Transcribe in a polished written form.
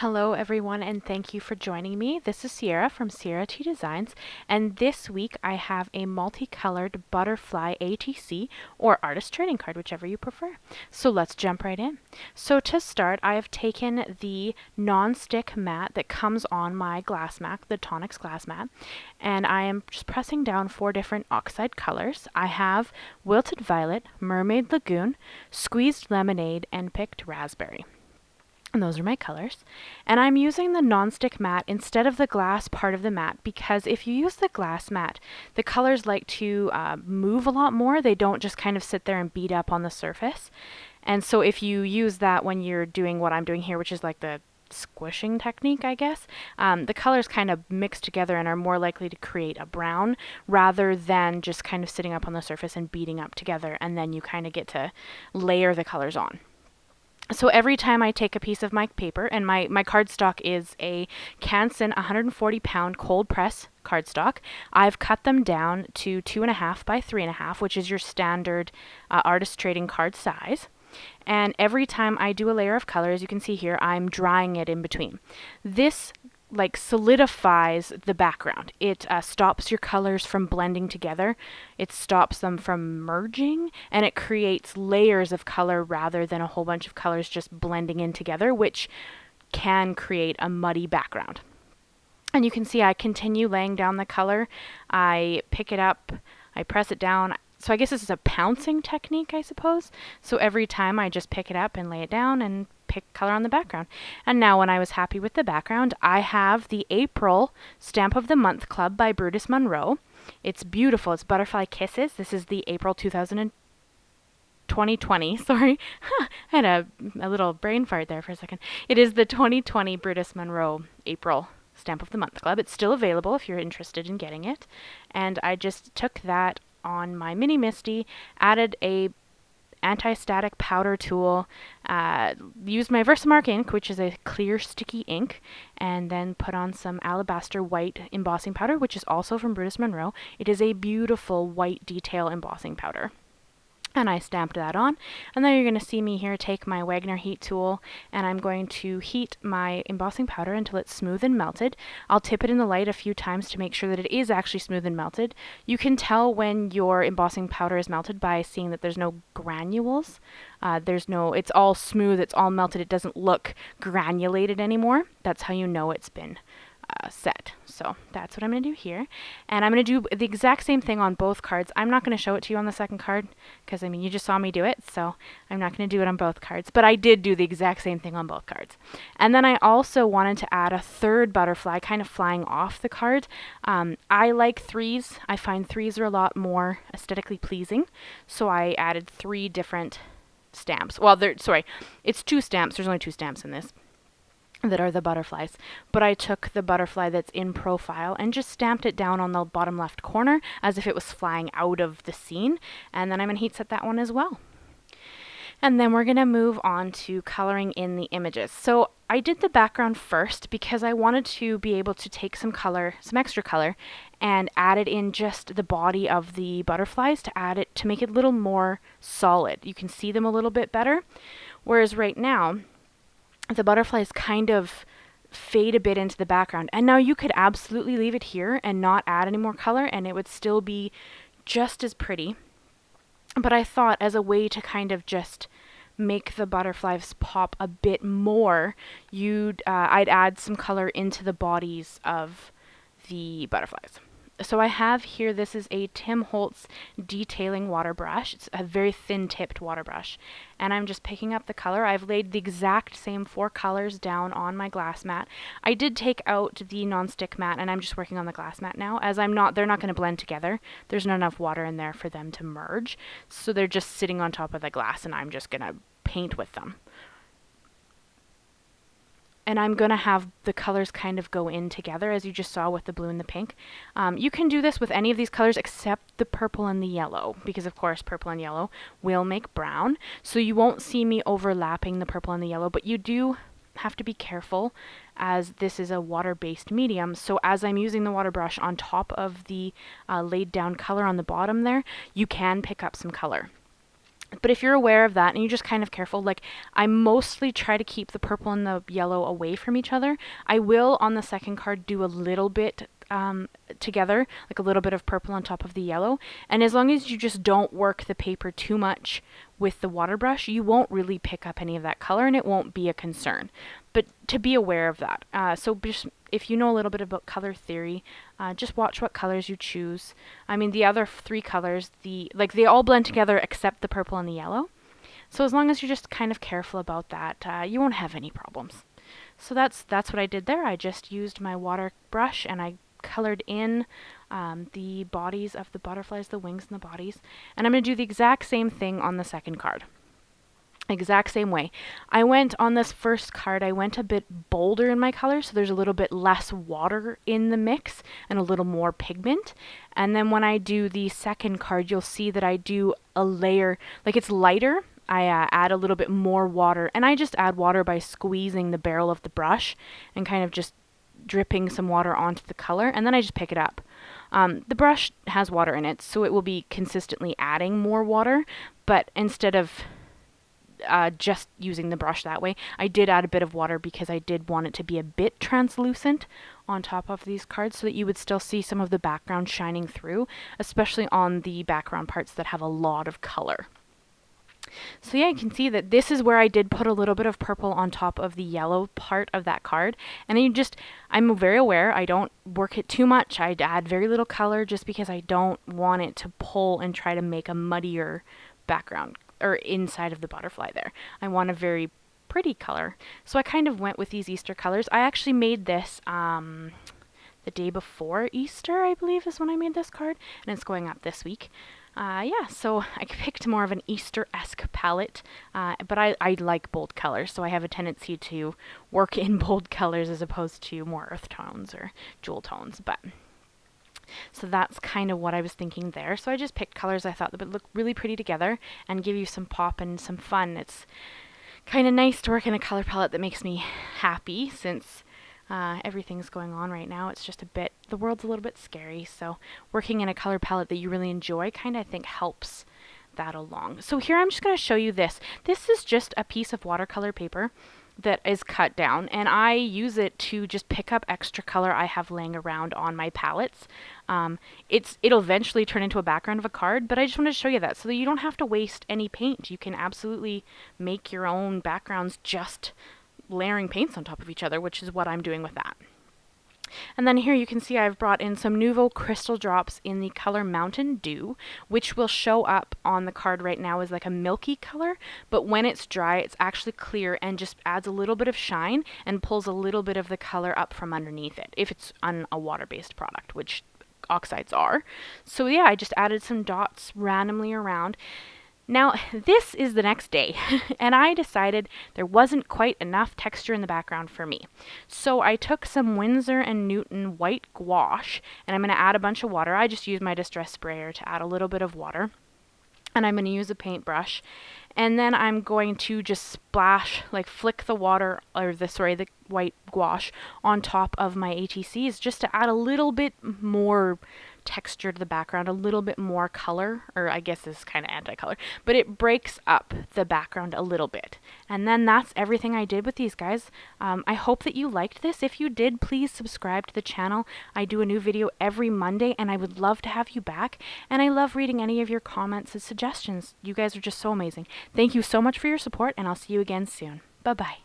Hello everyone and thank you for joining me. This is Sierra from Sierra T Designs, and this week I have a multicolored butterfly ATC or artist trading card, whichever you prefer. So let's jump right in. So to start, I have taken the non-stick mat that comes on my glass mat, the Tonics glass mat, and I am just pressing down 4 different oxide colors. I have Wilted Violet, Mermaid Lagoon, Squeezed Lemonade, and Picked Raspberry. And those are my colors. And I'm using the non-stick mat instead of the glass part of the mat because if you use the glass mat, the colors like to move a lot more. They don't just kind of sit there and beat up on the surface. And so if you use that when you're doing what I'm doing here, which is like the squishing technique, I guess, the colors kind of mix together and are more likely to create a brown rather than just kind of sitting up on the surface and beating up together, and then you kind of get to layer the colors on. So every time I take a piece of my paper, and my cardstock is a Canson 140-pound cold press cardstock, I've cut them down to 2.5 by 3.5, which is your standard artist trading card size. And every time I do a layer of color, as you can see here, I'm drying it in between. This like solidifies the background. It stops your colors from blending together. It stops them from merging, and it creates layers of color rather than a whole bunch of colors just blending in together, which can create a muddy background. And you can see I continue laying down the color. I pick it up, I press it down. So I guess this is a pouncing technique, I suppose. So every time I just pick it up and lay it down and pick color on the background. And now when I was happy with the background, I have the April Stamp of the Month Club by Brutus Monroe. It's beautiful. It's Butterfly Kisses. This is the April 2020, sorry. I had a little brain fart there for a second. It is the 2020 Brutus Monroe April Stamp of the Month Club. It's still available if you're interested in getting it. And I just took that on my mini Misti, added a anti-static powder tool, used my Versamark ink, which is a clear sticky ink, and then put on some Alabaster white embossing powder, which is also from Brutus Monroe. It is a beautiful white detail embossing powder. And I stamped that on, and then you're going to see me here take my Wagner heat tool, and I'm going to heat my embossing powder until it's smooth and melted. I'll tip it in the light a few times to make sure that it is actually smooth and melted. You can tell when your embossing powder is melted by seeing that there's no granules. It's all smooth, it's all melted, it doesn't look granulated anymore. That's how you know it's been set. So that's what I'm going to do here. And I'm going to do the exact same thing on both cards. I'm not going to show it to you on the second card because, I mean, you just saw me do it, so I'm not going to do it on both cards. But I did do the exact same thing on both cards. And then I also wanted to add a third butterfly kind of flying off the card. I like threes. I find threes are a lot more aesthetically pleasing. So I added 3 different stamps. Well, it's 2 stamps. There's only 2 stamps in this that are the butterflies, but I took the butterfly that's in profile and just stamped it down on the bottom left corner as if it was flying out of the scene, and then I'm going to heat set that one as well. And then we're going to move on to coloring in the images. So I did the background first because I wanted to be able to take some color, some extra color, and add it in just the body of the butterflies to make it a little more solid. You can see them a little bit better, whereas right now the butterflies kind of fade a bit into the background. And now you could absolutely leave it here and not add any more color and it would still be just as pretty. But I thought as a way to kind of just make the butterflies pop a bit more, I'd add some color into the bodies of the butterflies. So I have here, this is a Tim Holtz detailing water brush. It's a very thin tipped water brush. And I'm just picking up the color. I've laid the exact same 4 colors down on my glass mat. I did take out the non-stick mat and I'm just working on the glass mat now, as they're not going to blend together. There's not enough water in there for them to merge. So they're just sitting on top of the glass and I'm just going to paint with them. And I'm going to have the colors kind of go in together, as you just saw with the blue and the pink. You can do this with any of these colors except the purple and the yellow, because of course purple and yellow will make brown. So you won't see me overlapping the purple and the yellow, but you do have to be careful as this is a water-based medium. So as I'm using the water brush on top of the laid down color on the bottom there, you can pick up some color. But if you're aware of that and you're just kind of careful, like I mostly try to keep the purple and the yellow away from each other. I will on the second card do a little bit together, like a little bit of purple on top of the yellow. And as long as you just don't work the paper too much with the water brush, you won't really pick up any of that color and it won't be a concern. But to be aware of that. So just, if you know a little bit about color theory, just watch what colors you choose. I mean, the other three colors, they all blend together except the purple and the yellow. So as long as you're just kind of careful about that, you won't have any problems. So that's what I did there. I just used my water brush and I colored in the bodies of the butterflies, the wings and the bodies. And I'm going to do the exact same thing on the second card. Exact same way. I went on this first card, I went a bit bolder in my color, so there's a little bit less water in the mix and a little more pigment. And then when I do the second card, you'll see that I do a layer, like it's lighter. I add a little bit more water, and I just add water by squeezing the barrel of the brush and kind of just dripping some water onto the color, and then I just pick it up. The brush has water in it, so it will be consistently adding more water, but instead of just using the brush that way, I did add a bit of water because I did want it to be a bit translucent on top of these cards so that you would still see some of the background shining through, especially on the background parts that have a lot of color. So yeah, you can see that this is where I did put a little bit of purple on top of the yellow part of that card. And I'm very aware, I don't work it too much. I add very little color just because I don't want it to pull and try to make a muddier background or inside of the butterfly there. I want a very pretty color. So I kind of went with these Easter colors. I actually made this the day before Easter, I believe is when I made this card, and it's going up this week. Yeah, so I picked more of an Easter-esque palette, but I like bold colors, so I have a tendency to work in bold colors as opposed to more earth tones or jewel tones. So that's kind of what I was thinking there. So I just picked colors I thought that would look really pretty together and give you some pop and some fun. It's kind of nice to work in a color palette that makes me happy since everything's going on right now. It's just the world's a little bit scary, so working in a color palette that you really enjoy kind of, I think, helps that along. So here I'm just going to show you this. This is just a piece of watercolor paper that is cut down, and I use it to just pick up extra color I have laying around on my palettes. It'll eventually turn into a background of a card, but I just wanted to show you that so that you don't have to waste any paint. You can absolutely make your own backgrounds just layering paints on top of each other, which is what I'm doing with that. And then here you can see I've brought in some Nuvo crystal drops in the color Mountain Dew, which will show up on the card right now as like a milky color, but when it's dry it's actually clear and just adds a little bit of shine and pulls a little bit of the color up from underneath it, if it's on a water-based product, which oxides are. So yeah, I just added some dots randomly around. Now, this is the next day, and I decided there wasn't quite enough texture in the background for me. So I took some Winsor & Newton white gouache, and I'm going to add a bunch of water. I just used my distress sprayer to add a little bit of water. And I'm going to use a paintbrush. And then I'm going to just splash, flick the water, the white gouache on top of my ATCs just to add a little bit more texture to the background, a little bit more color, or I guess this is kind of anti-color, but it breaks up the background a little bit. And then that's everything I did with these guys. I hope that you liked this. If you did, please subscribe to the channel. I do a new video every Monday, and I would love to have you back. And I love reading any of your comments and suggestions. You guys are just so amazing. Thank you so much for your support, and I'll see you again soon. Bye-bye.